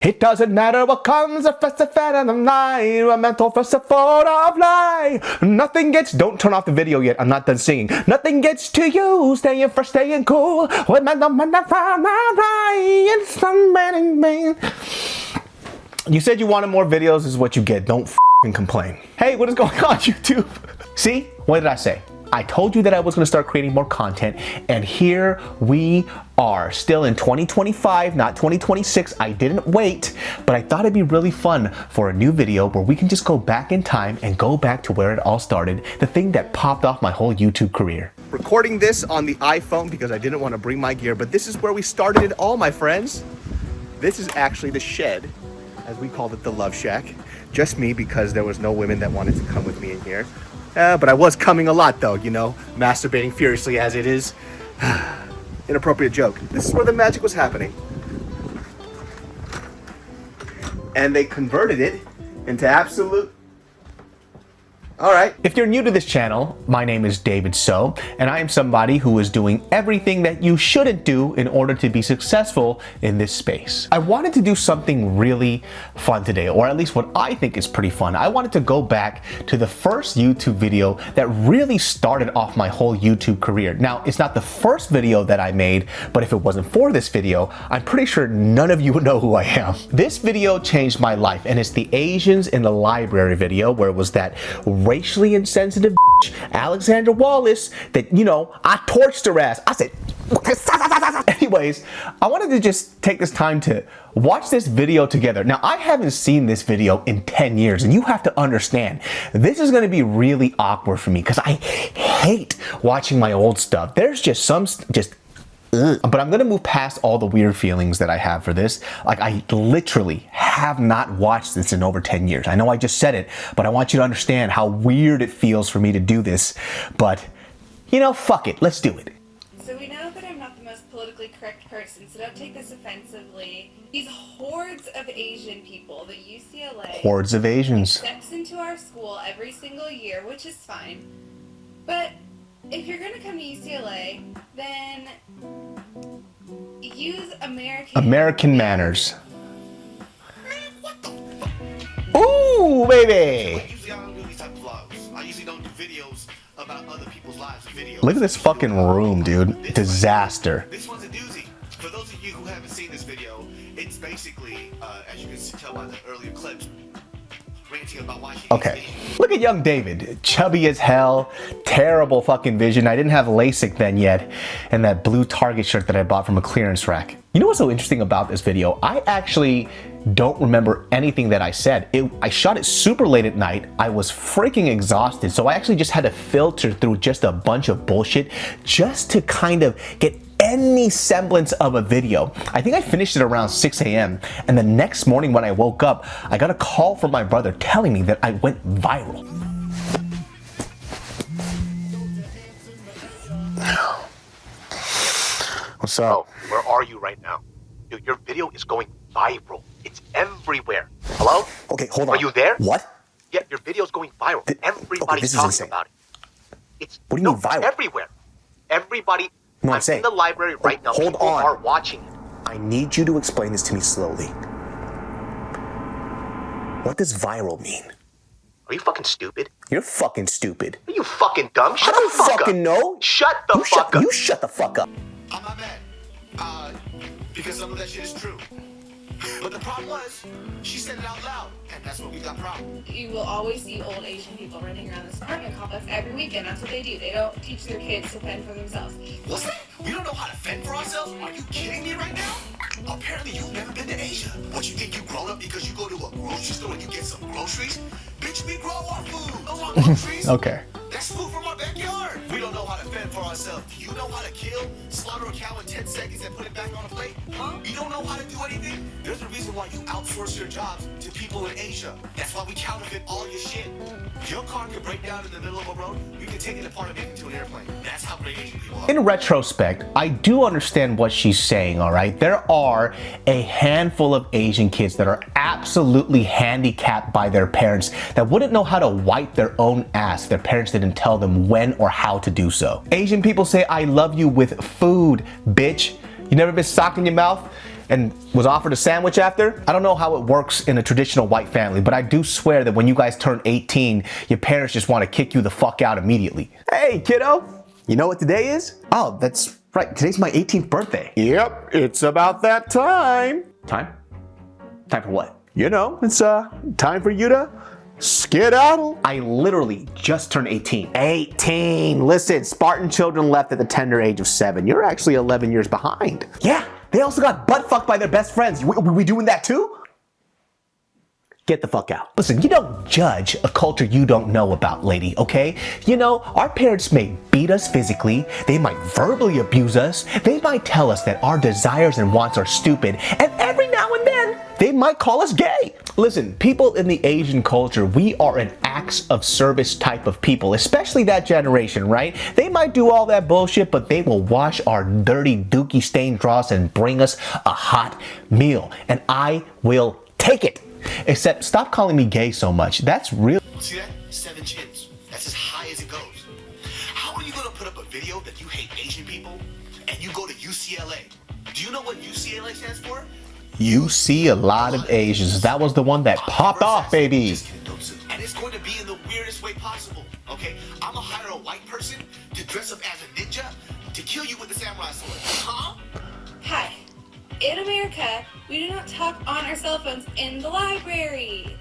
It doesn't matter what comes, a first effect of the night, a mental first effort of life. Nothing gets, don't turn off the video yet, I'm not done singing. Nothing gets to you, staying fresh, staying cool. When I find my right, it's somebody. You said you wanted more videos, this is what you get. Don't f***ing complain. Hey, what is going on, YouTube? See, what did I say? I told you that I was going to start creating more content, and here we are, still in 2025, not 2026. I didn't wait, but I thought it'd be really fun for a new video where we can just go back in time and go back to where it all started, the thing that popped off my whole YouTube career. Recording this on the iPhone because I didn't want to bring my gear, but this is where we started it all, my friends. This is actually the shed, as we called it, the Love Shack. Just me, because there was no women that wanted to come with me in here. But I was coming a lot though, you know, masturbating furiously as it is. Inappropriate joke. This is where the magic was happening. And they converted it into absolute... Alright. If you're new to this channel, my name is David So, and I am somebody who is doing everything that you shouldn't do in order to be successful in this space. I wanted to do something really fun today, or at least what I think is pretty fun. I wanted to go back to the first YouTube video that really started off my whole YouTube career. Now, it's not the first video that I made, but if it wasn't for this video, I'm pretty sure none of you would know who I am. This video changed my life, and it's the Asians in the library video, where it was that racially insensitive bitch, Alexandra Wallace, that, you know, I torched her ass. I said, anyways, I wanted to just take this time to watch this video together. Now, I haven't seen this video in 10 years, and you have to understand, this is going to be really awkward for me because I hate watching my old stuff. There's just some, but I'm gonna move past all the weird feelings that I have for this. Like, I literally have not watched this in over 10 years. I know I just said it, but I want you to understand how weird it feels for me to do this. But, you know, fuck it, let's do it. So we know that I'm not the most politically correct person, so don't take this offensively. These hordes of Asian people that UCLA... Hordes of Asians. ...steps into our school every single year, which is fine. But if you're gonna come to UCLA, then use American manners. Ooh, baby! Usually I don't do these type of vlogs. I usually don't do videos about other people's lives. Look at this fucking room, dude. Disaster. This one's a doozy. For those of you who haven't seen this video, it's basically, as you can tell by the earlier clips, ranting about why she okay, look at young David, chubby as hell, terrible fucking vision. I didn't have LASIK then yet, and that blue Target shirt that I bought from a clearance rack. You know what's so interesting about this video? I actually don't remember anything that I said. I shot it super late at night. I was freaking exhausted, so I actually just had to filter through just a bunch of bullshit just to kind of get any semblance of a video. I think I finished it around 6 a.m. and the next morning when I woke up, I got a call from my brother telling me that I went viral. What's up? Oh, where are you right now? Dude, your video is going viral. It's everywhere. Hello? Okay, hold on. Are you there? What? Yeah, your video's going viral. Everybody's talking about it. It's what do you mean viral? Everywhere. Everybody. No, I'm in the library right now. Hold People on. are watching it. I need you to explain this to me slowly. What does viral mean? Are you fucking stupid? You're fucking stupid. Are you fucking dumb? Shut I the don't fuck fucking up. know. Shut the fuck up. You shut the fuck up. I'm not mad. Because some of that shit is true. But the problem was, she said it out loud, and that's what we got problem. You will always see old Asian people running around this apartment complex every weekend. That's what they do. They don't teach their kids to fend for themselves. What's that? We don't know how to fend for ourselves? Are you kidding me right now? Apparently you've never been to Asia. What, you think you grown up because you go to a grocery store and you get some groceries? Bitch, we grow our food. Those aren't groceries. Okay. That's food from our backyard. We don't know how to fend for ourselves. Do you know how to kill, slaughter a cow in 10 seconds and put it back on a plate? Huh? You don't know how to do anything? There's a reason why you outsource your jobs to people in Asia. That's why we counterfeit all your shit. Your car could break down in the middle of a road. You can take it apart and make it into an airplane. That's how great Asian people are. In retrospect, I do understand what she's saying, all right? There are a handful of Asian kids that are absolutely handicapped by their parents that wouldn't know how to wipe their own ass if their parents didn't tell them when or how to do so. Asian people say, I love you with food, bitch. You never been socked in your mouth? and was offered a sandwich after? I don't know how it works in a traditional white family, but I do swear that when you guys turn 18, your parents just want to kick you the fuck out immediately. Hey, kiddo, you know what today is? Oh, that's right, today's my 18th birthday. Yep, it's about that time. Time? Time for what? You know, it's time for you to skedaddle. I literally just turned 18. 18! Listen, Spartan children left at the tender age of 7. You're actually 11 years behind. Yeah, they also got butt fucked by their best friends. We doing that too? Get the fuck out. Listen, you don't judge a culture you don't know about, lady, okay? You know, our parents may beat us physically, they might verbally abuse us, they might tell us that our desires and wants are stupid, and every now and then, they might call us gay. Listen, people in the Asian culture, we are an acts of service type of people, especially that generation, right? They might do all that bullshit, but they will wash our dirty dookie stained drawers and bring us a hot meal, and I will take it. Except stop calling me gay so much. That's real. See that? 7 chins. That's as high as it goes. How are you gonna put up a video that you hate Asian people and you go to UCLA? Do you know what UCLA stands for? You see a lot of Asians. That was the one that popped off, baby. And it's going to be in the weirdest way possible. Okay, I'm gonna hire a white person to dress up as a ninja to kill you with a samurai sword. Huh? Hi. In America, we do not talk on our cell phones in the library.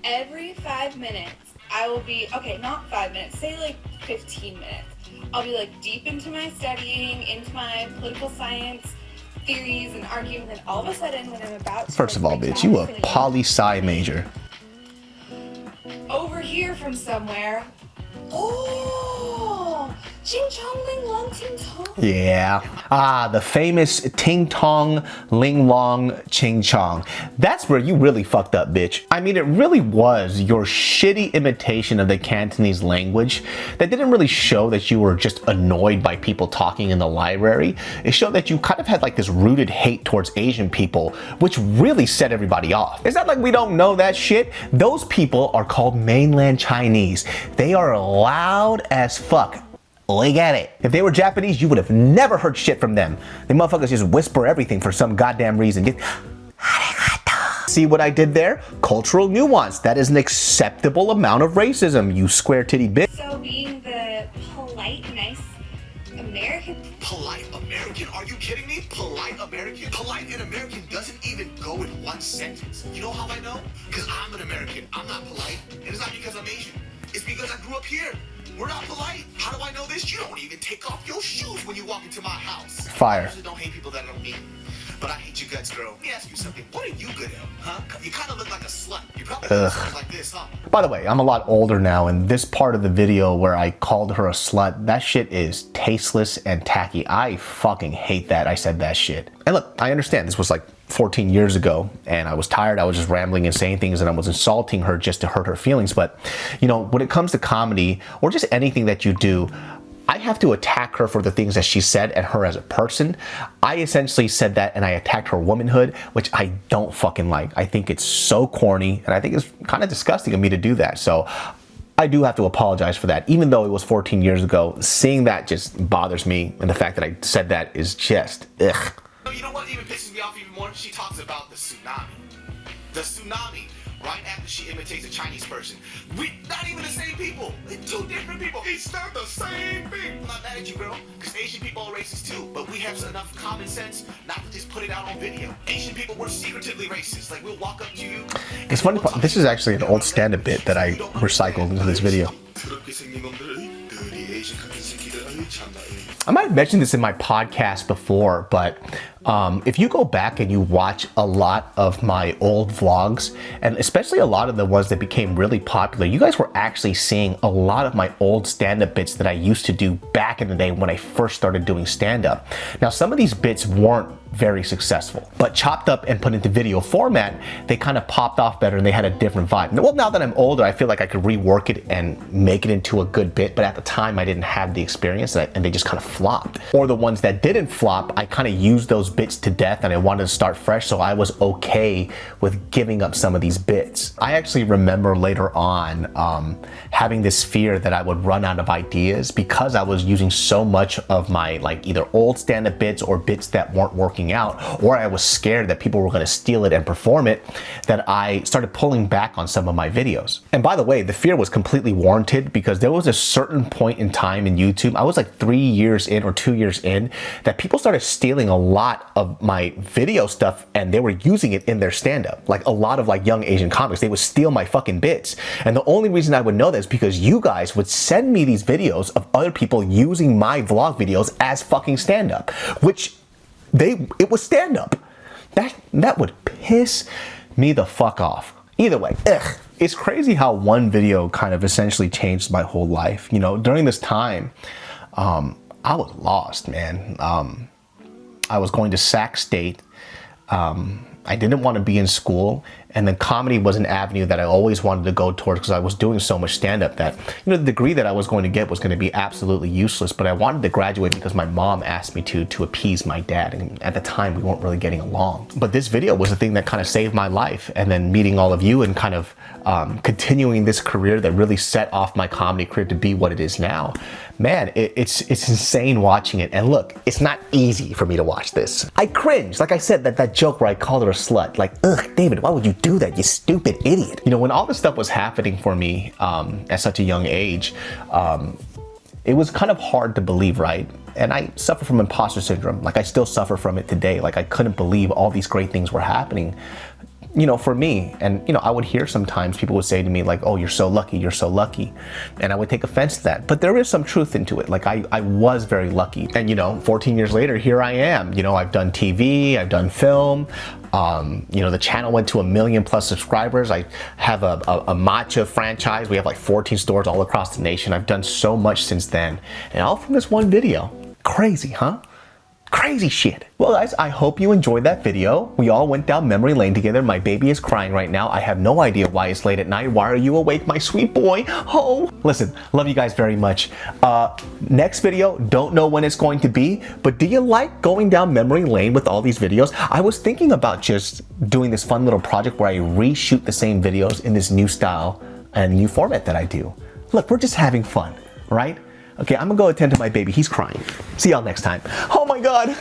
Every 5 minutes, I will be, okay, not 5 minutes, say like 15 minutes. I'll be like deep into my studying, into my political science theories and arguing, and all of a sudden when I'm about to— First of all, bitch, you a poli-sci major. Over here from somewhere. Oh! Ching chong ling long ting tong. Yeah. The famous ting tong ling long ching chong. That's where you really fucked up, bitch. I mean, it really was your shitty imitation of the Cantonese language that didn't really show that you were just annoyed by people talking in the library. It showed that you kind of had like this rooted hate towards Asian people, which really set everybody off. It's not like we don't know that shit. Those people are called mainland Chinese. They are loud as fuck. We get it. If they were Japanese, you would have never heard shit from them. They motherfuckers just whisper everything for some goddamn reason. See what I did there? Cultural nuance. That is an acceptable amount of racism, you square titty bitch. So being the polite, nice American— Polite American? Are you kidding me? Polite American? Polite and American doesn't even go in one sentence. You know how I know? Because I'm an American. I'm not polite. And it's not because I'm Asian. It's because I grew up here. We're not polite. How do I know this? You don't even take off your shoes when you walk into my house. Fire. I usually don't hate people that don't mean. But I hate your guts, girl. Let me ask you something. What are you good at, huh? You kind of look like a slut. You probably look like this, huh? By the way, I'm a lot older now, and this part of the video where I called her a slut, that shit is tasteless and tacky. I fucking hate that I said that shit. And look, I understand this was like 14 years ago, and I was tired. I was just rambling and saying things, and I was insulting her just to hurt her feelings. But, you know, when it comes to comedy or just anything that you do, I have to attack her for the things that she said and her as a person. I essentially said that and I attacked her womanhood, which I don't fucking like. I think it's so corny, and I think it's kind of disgusting of me to do that. So I do have to apologize for that. Even though it was 14 years ago, seeing that just bothers me, and the fact that I said that is just, ugh. You know what even pisses me off even more? She talks about the tsunami. The tsunami, right after she imitates a Chinese person. We not even the same people. They're two different people. It's not the same thing. I'm not mad at you, girl, because Asian people are racist too. But we have enough common sense not to just put it out on video. Asian people were secretively racist. Like, we'll walk up to you. It's funny, this is actually an old stand-up bit that I recycled into this video. I might have mentioned this in my podcast before, but if you go back and you watch a lot of my old vlogs, and especially a lot of the ones that became really popular, you guys were actually seeing a lot of my old stand-up bits that I used to do back in the day when I first started doing stand-up. Now, some of these bits weren't very successful, but chopped up and put into video format, they kind of popped off better and they had a different vibe. Well, now that I'm older, I feel like I could rework it and make it into a good bit, but at the time I didn't have the experience, and they just kind of flopped. Or the ones that didn't flop, I kind of used those bits to death and I wanted to start fresh, so I was okay with giving up some of these bits. I actually remember later on having this fear that I would run out of ideas because I was using so much of my like either old stand-up bits or bits that weren't working out, or I was scared that people were going to steal it and perform it, that I started pulling back on some of my videos. And by the way, the fear was completely warranted because there was a certain point in time in YouTube, I was like 3 years in or 2 years in, that people started stealing a lot of my video stuff and they were using it in their stand-up. Like a lot of like young Asian comics, they would steal my fucking bits. And the only reason I would know that is because you guys would send me these videos of other people using my vlog videos as fucking stand-up, which it was stand-up. That would piss me the fuck off. Either way, it's crazy how one video kind of essentially changed my whole life. You know, during this time, I was lost, man. I was going to Sac State. I didn't want to be in school, and then comedy was an avenue that I always wanted to go towards because I was doing so much stand-up that, you know, the degree that I was going to get was going to be absolutely useless, but I wanted to graduate because my mom asked me to appease my dad, and at the time we weren't really getting along. But this video was the thing that kind of saved my life, and then meeting all of you and kind of continuing this career that really set off my comedy career to be what it is now. Man, it's insane watching it. And look, it's not easy for me to watch this. I cringe. Like I said, that joke where I called her a slut. Like, ugh, David, why would you do that, you stupid idiot? You know, when all this stuff was happening for me at such a young age, it was kind of hard to believe, right? And I suffer from imposter syndrome. Like I still suffer from it today. Like I couldn't believe all these great things were happening, you know, for me. And, you know, I would hear sometimes people would say to me like, oh, you're so lucky, you're so lucky. And I would take offense to that. But there is some truth into it. Like I was very lucky. And, you know, 14 years later, here I am. You know, I've done TV, I've done film. You know, the channel went to 1 million+ subscribers. I have a matcha franchise. We have like 14 stores all across the nation. I've done so much since then. And all from this one video. Crazy, huh? Crazy shit. Well guys, I hope you enjoyed that video. We all went down memory lane together. My baby is crying right now. I have no idea why it's late at night. Why are you awake, my sweet boy? Oh, listen, love you guys very much. Next video, don't know when it's going to be, but do you like going down memory lane with all these videos? I was thinking about just doing this fun little project where I reshoot the same videos in this new style and new format that I do. Look, we're just having fun, right? Okay, I'm gonna go attend to my baby. He's crying. See y'all next time. Oh my God.